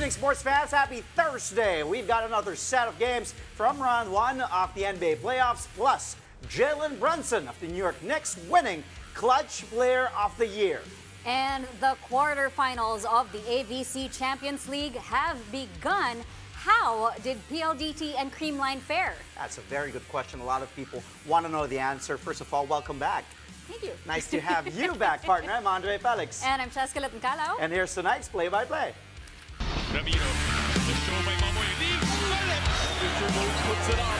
evening, sports fans. Happy Thursday. We've got another set of games from round one of the NBA playoffs, plus Jalen Brunson of the New York Knicks winning Clutch Player of the Year. And the quarterfinals of the AVC Champions League have begun. How did PLDT and Creamline fare? That's a very good question. A lot of people want to know the answer. First of all, welcome back. Thank you. Nice to have you back, partner. I'm Andre Felix. And I'm Cheska Latncalao. And here's tonight's play-by-play. Ramiro, the show by Mamoy leaves, Mr. Moves puts it on.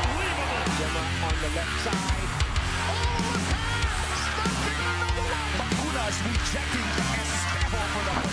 Unbelievable. Gemma on the left side. Oh, the pass! Stumping another one. Bacunas rejecting Esteban for the win.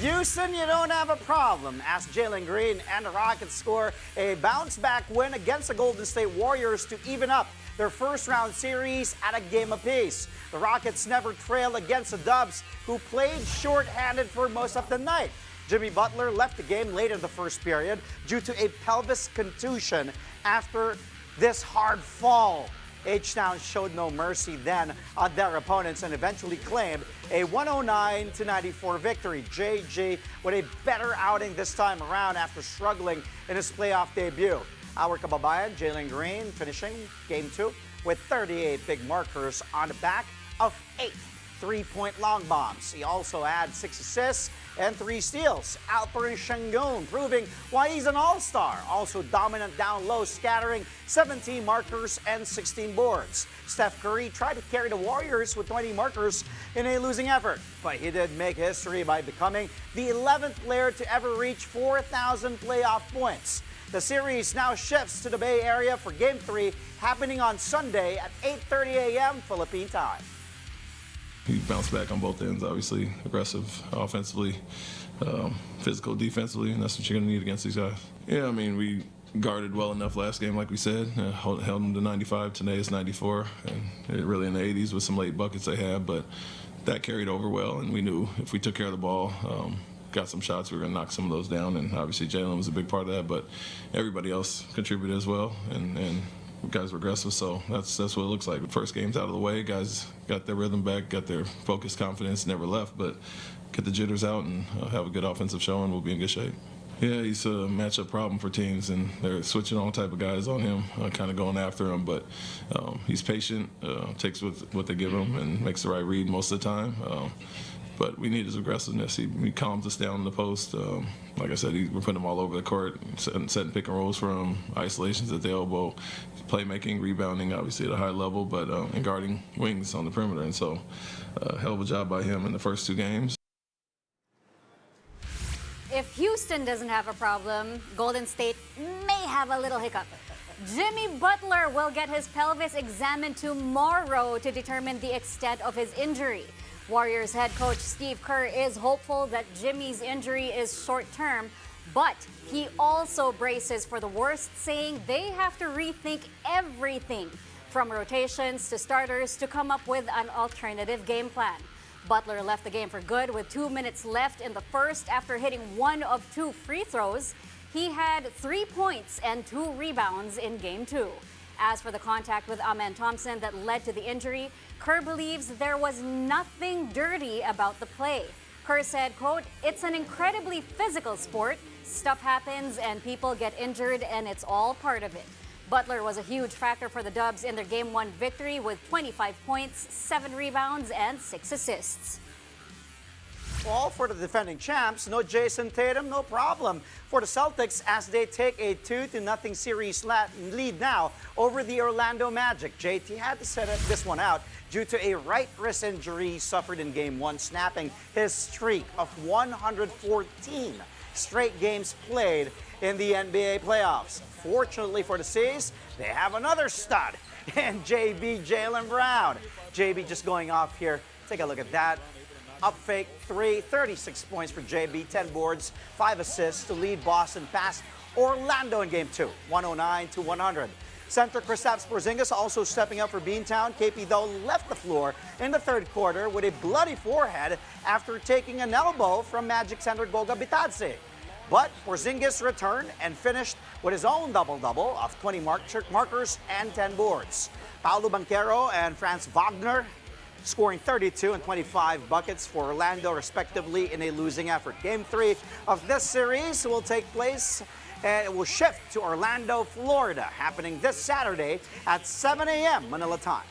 Houston, you don't have a problem, as Jalen Green and the Rockets score a bounce-back win against the Golden State Warriors to even up their first-round series at a game apiece. The Rockets never trailed against the Dubs, who played short-handed for most of the night. Jimmy Butler left the game late in the first period due to a pelvis contusion after this hard fall. H-Town showed no mercy then on their opponents and eventually claimed a 109-94 victory. JG with a better outing this time around after struggling in his playoff debut. Our kababayan, Jalen Green, finishing Game 2 with 38 big markers on the back of 8 three-point long bombs. He also had 6 assists and 3 steals. Alperen Sengun proving why he's an all-star. Also dominant down low, scattering 17 markers and 16 boards. Steph Curry tried to carry the Warriors with 20 markers in a losing effort, but he did make history by becoming the 11th player to ever reach 4,000 playoff points. The series now shifts to the Bay Area for Game 3, happening on Sunday at 8:30 a.m. Philippine time. He bounced back on both ends, obviously. Aggressive offensively, physical defensively, and that's what you're going to need against these guys. Yeah, I mean, we guarded well enough last game, like we said. Held them to 95. Today is 94. And really in the 80s with some late buckets they had, but that carried over well, and we knew if we took care of the ball, got some shots, we were going to knock some of those down, and obviously Jalen was a big part of that, but everybody else contributed as well, and guys were aggressive, so that's what it looks like. The first game's out of the way, guys got their rhythm back, got their focus, confidence, never left, but get the jitters out and have a good offensive showing, we'll be in good shape. Yeah, he's a matchup problem for teams, and they're switching all type of guys on him, kind of going after him, but he's patient, takes what they give him, and makes the right read most of the time. But we need his aggressiveness. He calms us down in the post. Like I said, we're putting him all over the court, setting pick and rolls for him, isolations at the elbow, playmaking, rebounding, obviously at a high level, but and guarding wings on the perimeter. And so, hell of a job by him in the first 2 games. If Houston doesn't have a problem, Golden State may have a little hiccup. Jimmy Butler will get his pelvis examined tomorrow to determine the extent of his injury. Warriors head coach Steve Kerr is hopeful that Jimmy's injury is short-term, but he also braces for the worst, saying they have to rethink everything, from rotations to starters, to come up with an alternative game plan. Butler left the game for good with 2 minutes left in the first after hitting 1 of 2 free throws. He had 3 points and 2 rebounds in Game 2. As for the contact with Amen Thompson that led to the injury, Kerr believes there was nothing dirty about the play. Kerr said, quote, "It's an incredibly physical sport. Stuff happens and people get injured, and it's all part of it." Butler was a huge factor for the Dubs in their Game 1 victory with 25 points, 7 rebounds, and 6 assists. All for the defending champs, no Jason Tatum, no problem for the Celtics as they take a 2-0 series lead now over the Orlando Magic. JT had to set this one out due to a right wrist injury suffered in Game 1, snapping his streak of 114 straight games played in the NBA playoffs. Fortunately for the C's, they have another stud in JB Jaylen Brown. JB just going off here. Take a look at that. Up fake 3, 36 points for JB, 10 boards, 5 assists to lead Boston past Orlando in Game 2, 109-100. Center Kristaps Porzingis also stepping up for Beantown. KP, though, left the floor in the third quarter with a bloody forehead after taking an elbow from Magic center Goga Bitadze. But Porzingis returned and finished with his own double-double of 20 markers and 10 boards. Paolo Banchero and Franz Wagner scoring 32 and 25 buckets for Orlando, respectively, in a losing effort. Game 3 of this series will take place and it will shift to Orlando, Florida, happening this Saturday at 7 a.m. Manila time.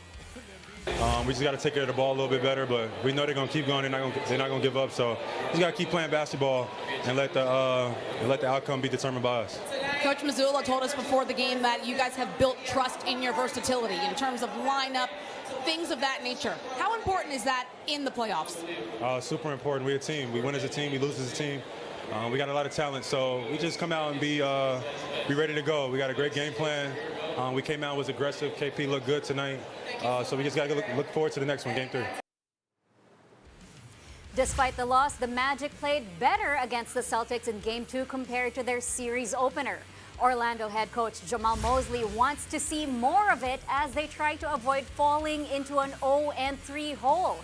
We just got to take care of the ball a little bit better, but we know they're going to keep going. They're not going to give up. So we just got to keep playing basketball and let the outcome be determined by us. Coach Mazzulla told us before the game that you guys have built trust in your versatility in terms of lineup, things of that nature. How important is that in the playoffs? Super important. We're a team. We win as a team. We lose as a team. We got a lot of talent, so we just come out and be ready to go. We got a great game plan. We came out, was aggressive. KP looked good tonight. So we just got to look forward to the next one, Game 3. Despite the loss, the Magic played better against the Celtics in Game 2 compared to their series opener. Orlando head coach Jamal Mosley wants to see more of it as they try to avoid falling into an 0-3 hole.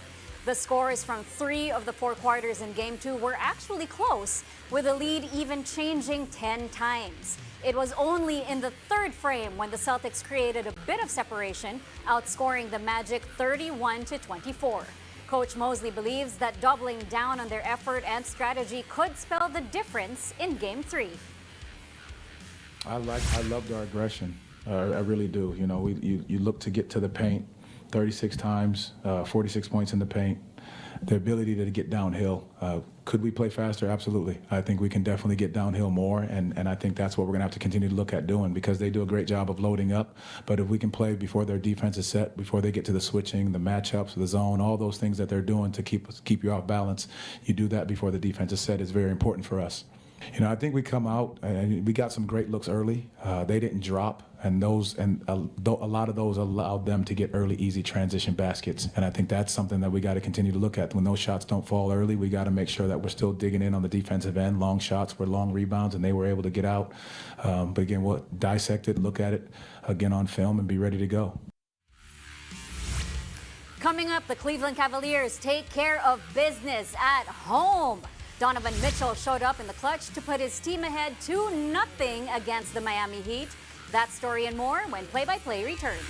The scores from 3 of the 4 quarters in Game 2 were actually close, with the lead even changing 10 times. It was only in the third frame when the Celtics created a bit of separation, outscoring the Magic 31-24. Coach Mosley believes that doubling down on their effort and strategy could spell the difference in Game 3. I loved our aggression. I really do. You know, you look to get to the paint 36 times, 46 points in the paint. The ability to get downhill. Could we play faster? Absolutely. I think we can definitely get downhill more, and I think that's what we're going to have to continue to look at doing, because they do a great job of loading up. But if we can play before their defense is set, before they get to the switching, the matchups, the zone, all those things that they're doing to keep you off balance, you do that before the defense is set is very important for us. You know, I think we come out and we got some great looks early. They didn't drop, and a lot of those allowed them to get early, easy transition baskets. And I think that's something that we got to continue to look at. When those shots don't fall early, we got to make sure that we're still digging in on the defensive end. Long shots were long rebounds, and they were able to get out. But again, we'll dissect it, look at it again on film, and be ready to go. Coming up, the Cleveland Cavaliers take care of business at home. Donovan Mitchell showed up in the clutch to put his team ahead 2-0 against the Miami Heat. That story and more when Play-by-Play returns.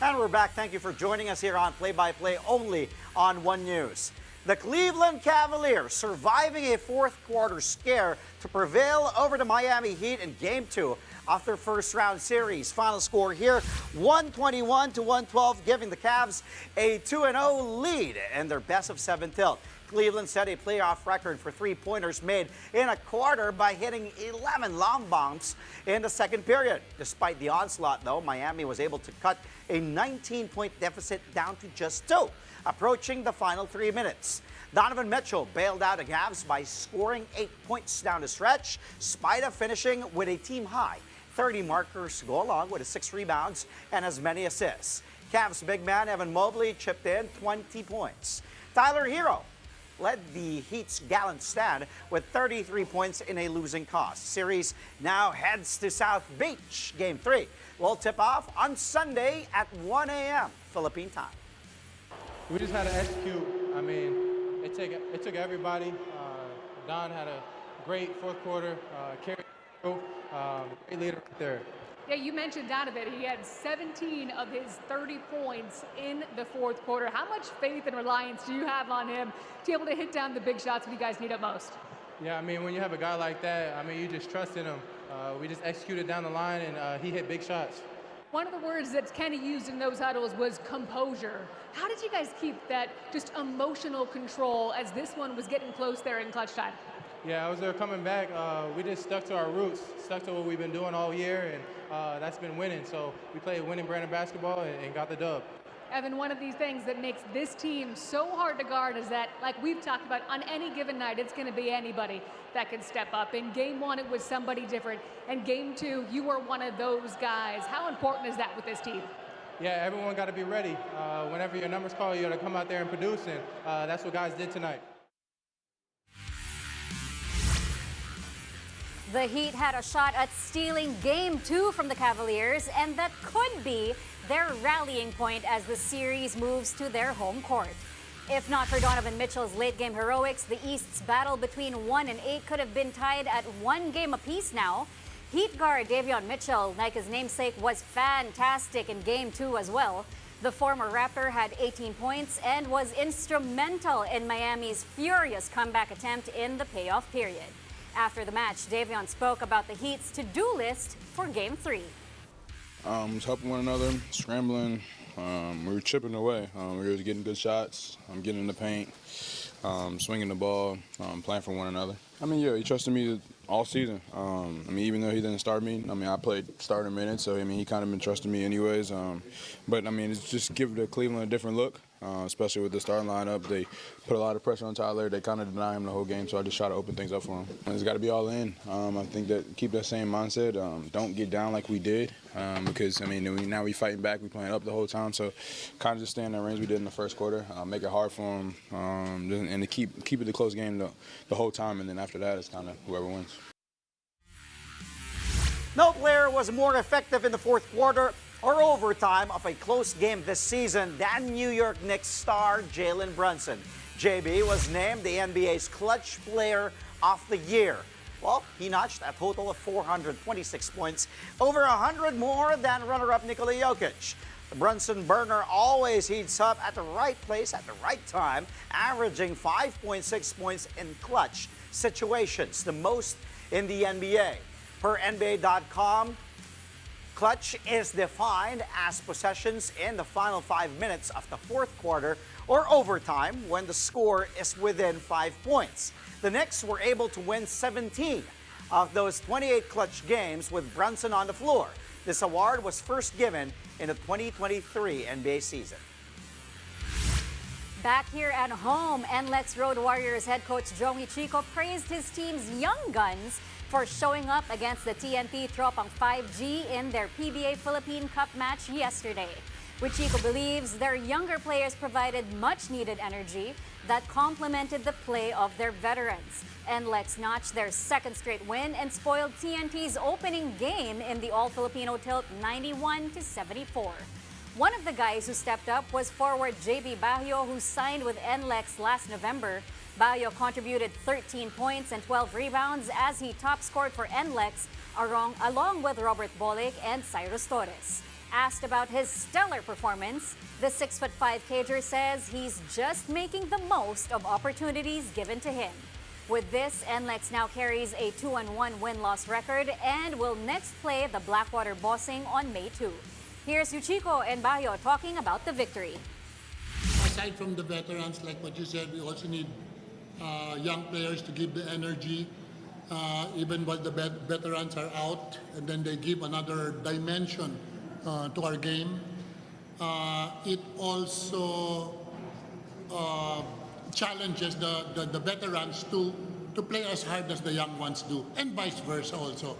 And we're back. Thank you for joining us here on Play-by-Play only on One News. The Cleveland Cavaliers surviving a fourth quarter scare to prevail over the Miami Heat in Game 2 of their first round series. Final score here, 121-112, giving the Cavs a 2-0 lead in their best of 7 tilt. Cleveland set a playoff record for three-pointers made in a quarter by hitting 11 long bombs in the second period. Despite the onslaught, though, Miami was able to cut a 19-point deficit down to just 2, approaching the final 3 minutes. Donovan Mitchell bailed out the Cavs by scoring 8 points down the stretch, spite of finishing with a team-high 30 markers to go along with 6 rebounds and as many assists. Cavs big man Evan Mobley chipped in 20 points. Tyler Hero led the Heat's gallant stand with 33 points in a losing cost. Series now heads to South Beach. Game 3 will tip off on Sunday at 1 a.m. Philippine time. We just had to execute. I mean, it took everybody. Don had a great fourth quarter, carried through, great leader right there. Yeah, you mentioned Donovan. He had 17 of his 30 points in the fourth quarter. How much faith and reliance do you have on him to be able to hit down the big shots when you guys need it most? Yeah, I mean, when you have a guy like that, I mean, you just trust in him. We just executed down the line, and he hit big shots. One of the words that Kenny used in those huddles was composure. How did you guys keep that just emotional control as this one was getting close there in clutch time? Yeah, as they're coming back, we just stuck to our roots, stuck to what we've been doing all year, and that's been winning. So we played winning brand of basketball and got the dub. Evan, one of these things that makes this team so hard to guard is that, like we've talked about, on any given night, it's going to be anybody that can step up. In Game 1, it was somebody different. And Game 2, you were one of those guys. How important is that with this team? Yeah, everyone got to be ready. Whenever your numbers call, you got to come out there and produce, and that's what guys did tonight. The Heat had a shot at stealing Game 2 from the Cavaliers, and that could be their rallying point as the series moves to their home court. If not for Donovan Mitchell's late-game heroics, the East's battle between 1 and 8 could have been tied at 1 game apiece now. Heat guard Davion Mitchell, like his namesake, was fantastic in Game 2 as well. The former Raptor had 18 points and was instrumental in Miami's furious comeback attempt in the payoff period. After the match, Davion spoke about the Heat's to-do list for Game 3. Just helping one another, scrambling. We were chipping away. We were getting good shots, getting in the paint, swinging the ball, playing for one another. I mean, yeah, he trusted me all season. I mean, even though he didn't start me, I mean, I played starting minutes, so I mean, he kind of been trusting me anyways. But I mean, it's just give the Cleveland a different look, especially with the starting lineup. They put a lot of pressure on Tyler. They kind of deny him the whole game, so I just try to open things up for him. And it's got to be all in. I think that keep that same mindset. Don't get down like we did, because I mean, now we fighting back. We playing up the whole time, so kind of just stay in that range we did in the first quarter. Make it hard for him, and to keep it a close game the whole time, and then after that, it's kind of whoever wins. No player was more effective in the fourth quarter or overtime of a close game this season than New York Knicks star Jalen Brunson. JB was named the NBA's Clutch Player of the Year. Well, he notched a total of 426 points, over 100 more than runner-up Nikola Jokic. The Brunson burner always heats up at the right place at the right time, averaging 5.6 points in clutch situations, the most in the NBA. Per NBA.com, clutch is defined as possessions in the final 5 minutes of the fourth quarter or overtime when the score is within 5 points. The Knicks were able to win 17 of those 28 clutch games with Brunson on the floor. This award was first given in the 2023 NBA season. Back here at home, NLEX Road Warriors head coach Joey Chico praised his team's young guns for showing up against the TNT Tropang 5G in their PBA Philippine Cup match yesterday. Chico believes their younger players provided much-needed energy that complemented the play of their veterans. NLEX notched their second straight win and spoiled TNT's opening game in the All-Filipino tilt 91-74. One of the guys who stepped up was forward JB Bajo, who signed with NLEX last November. Bajo contributed 13 points and 12 rebounds as he top scored for NLEX along with Robert Bolick and Cyrus Torres. Asked about his stellar performance, the 6'5" Cager says he's just making the most of opportunities given to him. With this, NLEX now carries a 2-1 win-loss record and will next play the Blackwater Bossing on May 2. Here's Yuchiko and Bayo talking about the victory. Aside from the veterans, like what you said, we also need young players to give the energy, even while the veterans are out, and then they give another dimension to our game. It also challenges the veterans to play as hard as the young ones do, and vice versa also.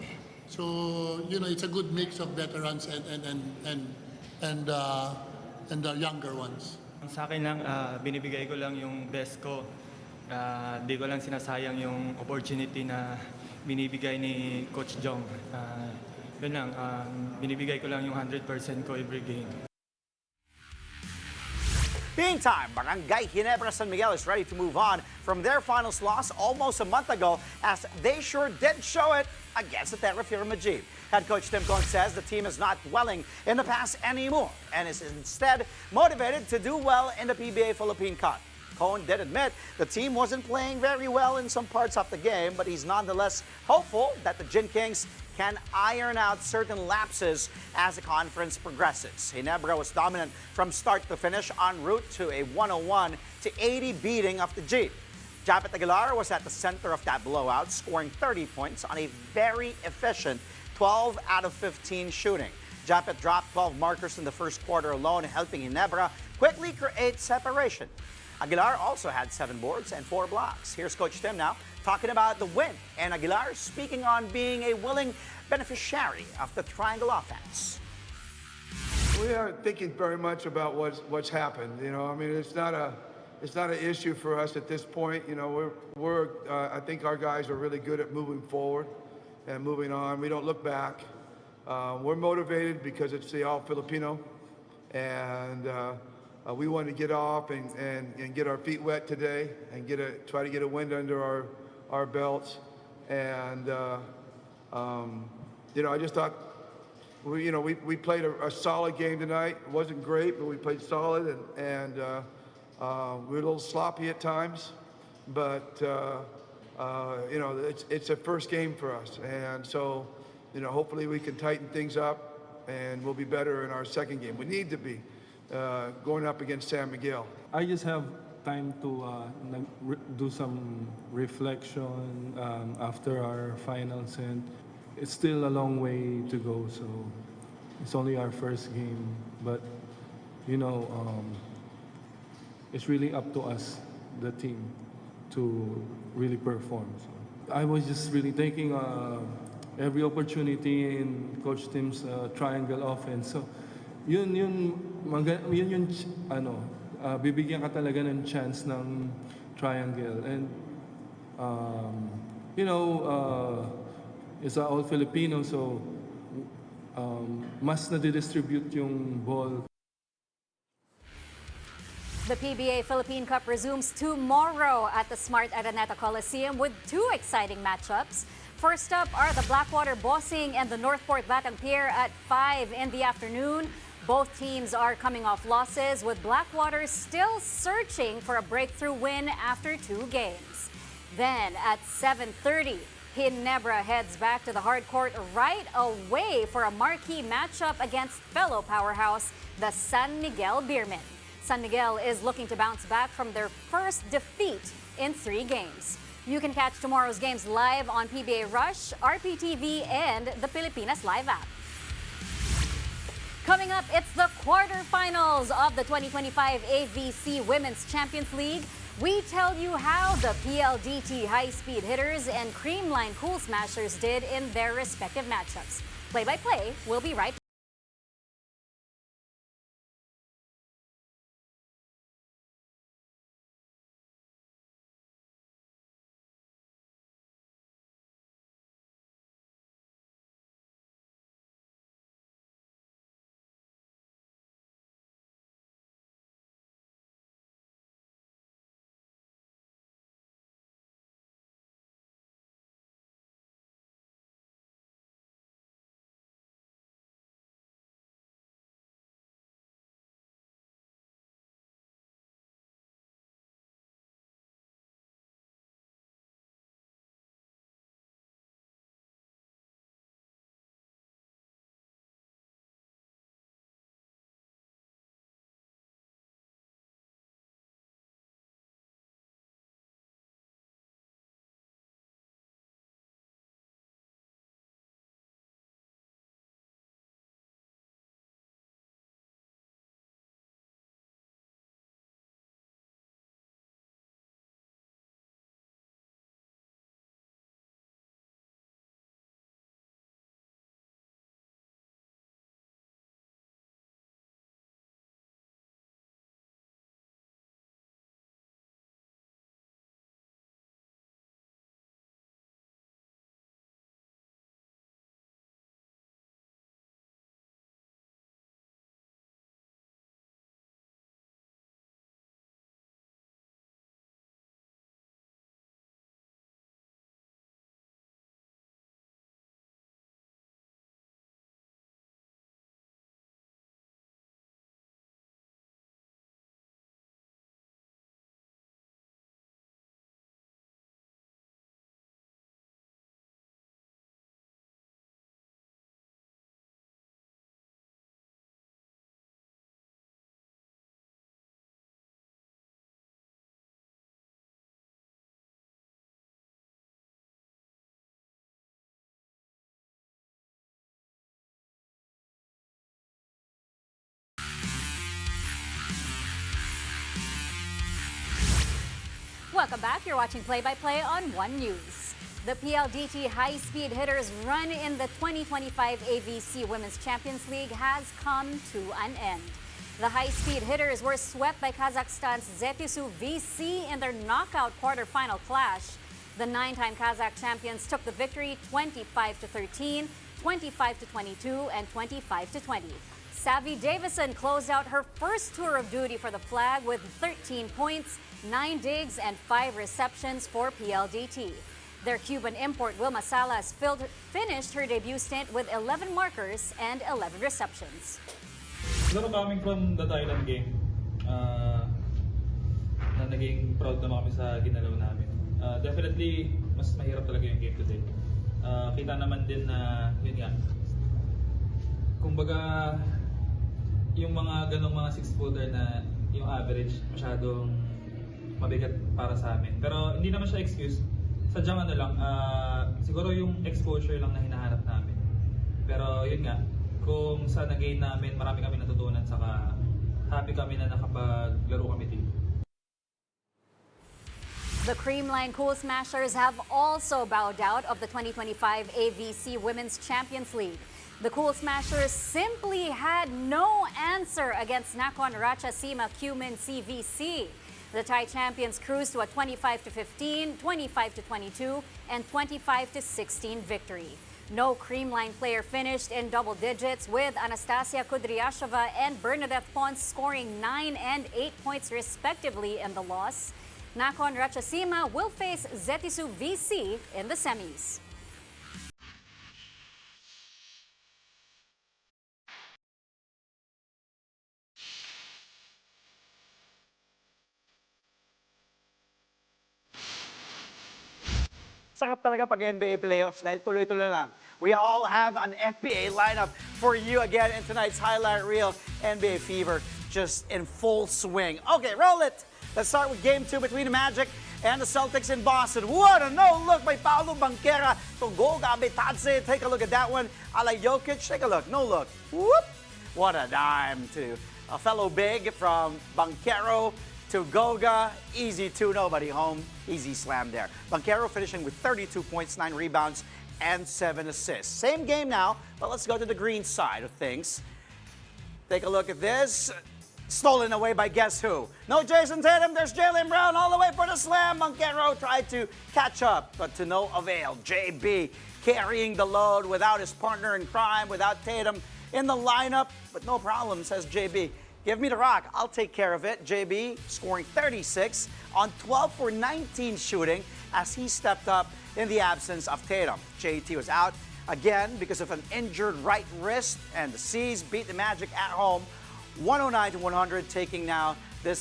So it's a good mix of veterans and the younger ones. Sa akin lang, binibigay ko lang yung best ko. Di ko lang sinasayang yung opportunity na binibigay ni Coach Jong. Yun lang, binibigay ko lang yung 100% ko every game. Meantime, Barangay Ginebra San Miguel is ready to move on from their finals loss almost a month ago, as they sure did show it against the Terra Firma G. Head coach Tim Cohn says the team is not dwelling in the past anymore and is instead motivated to do well in the PBA Philippine Cup. Cohn did admit the team wasn't playing very well in some parts of the game, but he's nonetheless hopeful that the Gin Kings can iron out certain lapses as the conference progresses. Ginebra was dominant from start to finish, en route to a 101-80 beating of the G. Japet Aguilar was at the center of that blowout, scoring 30 points on a very efficient 12 out of 15 shooting. Japet dropped 12 markers in the first quarter alone, helping Ginebra quickly create separation. Aguilar also had 7 boards and 4 blocks. Here's Coach Tim now talking about the win, and Aguilar speaking on being a willing beneficiary of the triangle offense. We aren't thinking very much about what's happened. I mean, it's not an issue for us at this point. I think our guys are really good at moving forward and moving on. We don't look back. We're motivated because it's the All Filipino, and we want to get off and get our feet wet today and try to get a win under our belts. And I just thought we played a solid game tonight. It wasn't great, but we played solid, and we were a little sloppy at times. But it's a first game for us, and so hopefully we can tighten things up, and we'll be better in our second game. We need to be going up against San Miguel. I just have time to do some reflection after our finals, and it's still a long way to go. So it's only our first game, but it's really up to us, the team, to really perform. So I was just really taking every opportunity in Coach Tim's triangle offense. So bibigyan ka talaga ng chance ng triangle, and it's all Filipino, so mas nadidistribute yung ball. The PBA Philippine Cup resumes tomorrow at the Smart Araneta Coliseum with 2 exciting matchups. First up are the Blackwater Bossing and the Northport Batang Pier at 5 in the afternoon. Both teams are coming off losses, with Blackwater still searching for a breakthrough win after 2 games. Then at 7:30, Ginebra heads back to the hard court right away for a marquee matchup against fellow powerhouse, the San Miguel Beermen. San Miguel is looking to bounce back from their first defeat in 3 games. You can catch tomorrow's games live on PBA Rush, RPTV, and the Pilipinas Live app. Coming up, it's the quarterfinals of the 2025 AVC Women's Champions League. We tell you how the PLDT high-speed hitters and Creamline Cool Smashers did in their respective matchups. Play-by-play will be right back. Welcome back. You're watching Play-by-Play on One News. The PLDT high-speed hitters run in the 2025 AVC Women's Champions League has come to an end. The high-speed hitters were swept by Kazakhstan's Zetisu VC in their knockout quarterfinal clash. The 9-time Kazakh champions took the victory 25-13, 25-22, and 25-20. Savvy Davison closed out her first tour of duty for the flag with 13 points, 9 digs, and 5 receptions for PLDT. Their Cuban import Wilma Salas finished her debut stint with 11 markers and 11 receptions. Siguro coming from the Thailand game, na naging proud naman kami sa ginalaw namin. Definitely, mas mahirap talaga yung game today. Kita naman din na, yun nga, kumbaga, yung mga ganong mga 6-footer na yung average, masyadong mabigat para sa amin. Pero hindi naman siya excuse. Sadyang ano lang, siguro yung exposure lang na hinahanap namin. Pero yun nga, kung sa nag-gain namin, marami kami natutunan, saka happy kami na nakapaglaro kami dito. The Creamline Cool Smashers have also bowed out of the 2025 AVC Women's Champions League. The Cool Smashers simply had no answer against Nakhon Ratchasima Cumin CVC. The Thai champions cruised to a 25-15, 25-22, and 25-16 victory. No Creamline player finished in double digits, with Anastasia Kudryashova and Bernadette Pons scoring 9 and 8 points respectively in the loss. Nakhon Ratchasima will face Zetisu VC in the semis. Sarap talaga pag NBA playoffs dahil tuloy-tuloy lang. We all have an NBA lineup for you again in tonight's highlight reel. NBA fever just in full swing. Okay, roll it. Let's start with Game 2 between the Magic and the Celtics in Boston. What a no-look by Paolo Banchera to goal Gabetadze. Take a look at that one. Ala Jokic, take a look. No look. Whoop. What a dime to a fellow big from Banchero to Goga. Easy 2, nobody home. Easy slam there. Banchero finishing with 32 points, 9 rebounds, and 7 assists. Same game now, but let's go to the green side of things. Take a look at this. Stolen away by guess who? No Jason Tatum, there's Jaylen Brown all the way for the slam. Banchero tried to catch up, but to no avail. JB carrying the load without his partner in crime, without Tatum in the lineup, but no problem, says JB. Give me the rock. I'll take care of it. JB scoring 36 on 12 for 19 shooting as he stepped up in the absence of Tatum. JT was out again because of an injured right wrist, and the C's beat the Magic at home 109-100, taking now the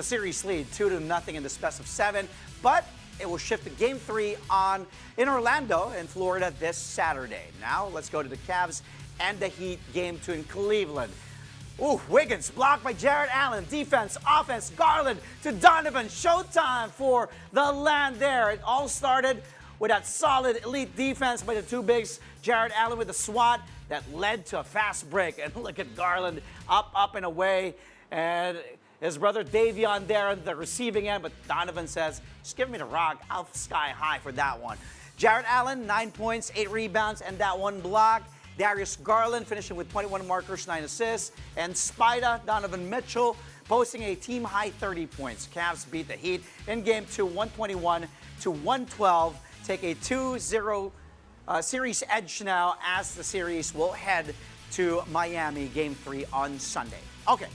series lead 2-0 in this best of 7. But it will shift to Game 3 in Orlando in Florida this Saturday. Now let's go to the Cavs and the Heat Game 2 in Cleveland. Ooh, Wiggins blocked by Jared Allen. Defense, offense, Garland to Donovan. Showtime for the land there. It all started with that solid elite defense by the two bigs. Jared Allen with a swat that led to a fast break. And look at Garland up and away. And his brother Davion there on the receiving end. But Donovan says, just give me the rock. I'll sky high for that one. Jared Allen, 9 points, 8 rebounds, and that one block. Darius Garland finishing with 21 markers, 9 assists. And Spida, Donovan Mitchell, posting a team-high 30 points. Cavs beat the Heat in Game 2, 121-112. Take a 2-0 series edge now as the series will head to Miami Game 3 on Sunday. Okay,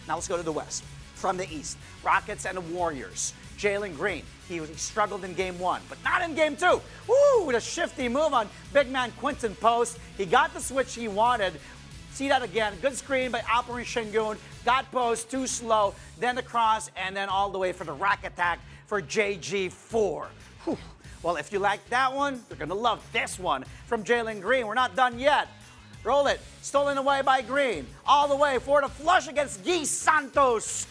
now let's go to the West. From the East, Rockets and the Warriors. Jalen Green, he struggled in Game 1, but not in Game 2. Woo, with a shifty move on big man Quinton Post. He got the switch he wanted. See that again. Good screen by Alperen Şengün. Got Post, too slow. Then the cross, and then all the way for the rack attack for JG4. Whew. Well, if you like that one, you're going to love this one from Jalen Green. We're not done yet. Roll it. Stolen away by Green. All the way for the flush against Guy Santos.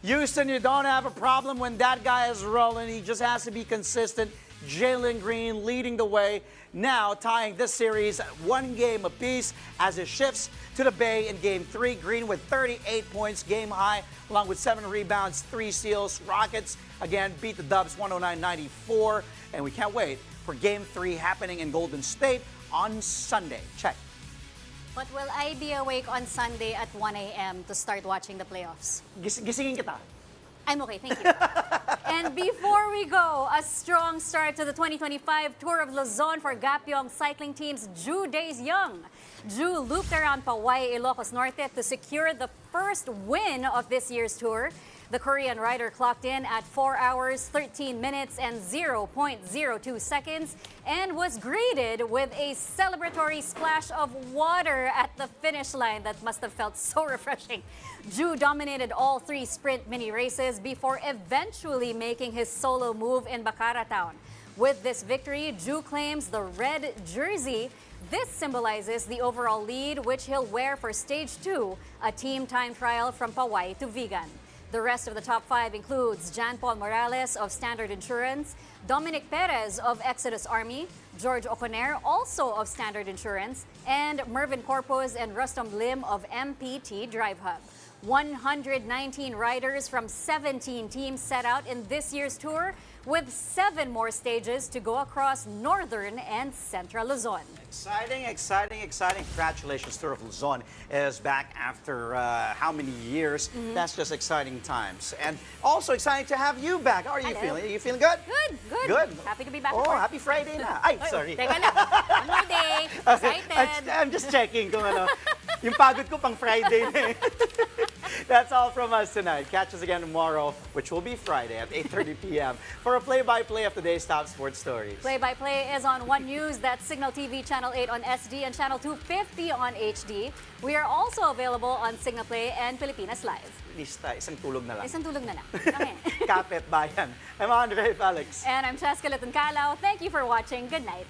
Houston, you don't have a problem when that guy is rolling. He just has to be consistent. Jalen Green leading the way. Now tying this series at 1 game apiece as it shifts to the Bay in Game 3. Green with 38 points, game high, along with 7 rebounds, 3 steals. Rockets, again, beat the Dubs 109-94. And we can't wait for Game 3 happening in Golden State on Sunday. Check. But will I be awake on Sunday at 1 a.m. to start watching the playoffs? Gisingin kita. I'm okay, thank you. And before we go, a strong start to the 2025 Tour of Luzon for Gapyong cycling team's Ju Days Young. Ju looped around Paway, Ilocos Norte to secure the first win of this year's tour. The Korean rider clocked in at 4 hours, 13 minutes, and 0.02 seconds and was greeted with a celebratory splash of water at the finish line that must have felt so refreshing. Ju dominated all 3 sprint mini races before eventually making his solo move in Bacara Town. With this victory, Ju claims the red jersey. This symbolizes the overall lead, which he'll wear for Stage 2, a team time trial from Paway to Vigan. The rest of the top 5 includes Jan Paul Morales of Standard Insurance, Dominic Perez of Exodus Army, George Oconer, also of Standard Insurance, and Mervin Corpus and Rustom Lim of MPT Drive Hub. 119 riders from 17 teams set out in this year's tour, with 7 more stages to go across northern and central Luzon. Exciting, exciting, exciting. Congratulations, Tour of Luzon is back after how many years? That's just exciting times. And also exciting to have you back. How are you feeling? Are you feeling good? Good, good. Good. Happy to be back. Oh, happy Friday na. Ay, sorry. Teka lang. One more day. Excited. I'm just checking kung ano. Yung pagod ko pang Friday na eh. That's all from us tonight. Catch us again tomorrow, which will be Friday at 8:30 p.m. for a play-by-play of today's top sports stories. Play-by-play is on One News, that's Signal TV Channel 8 on SD and Channel 250 on HD. We are also available on Signal Play and Pilipinas Live. Lista, isang tulog na lang. Isang tulog na lang. Okay. Kapit bayan. I'm Andre Felix. And I'm Cheska Calao. Thank you for watching. Good night.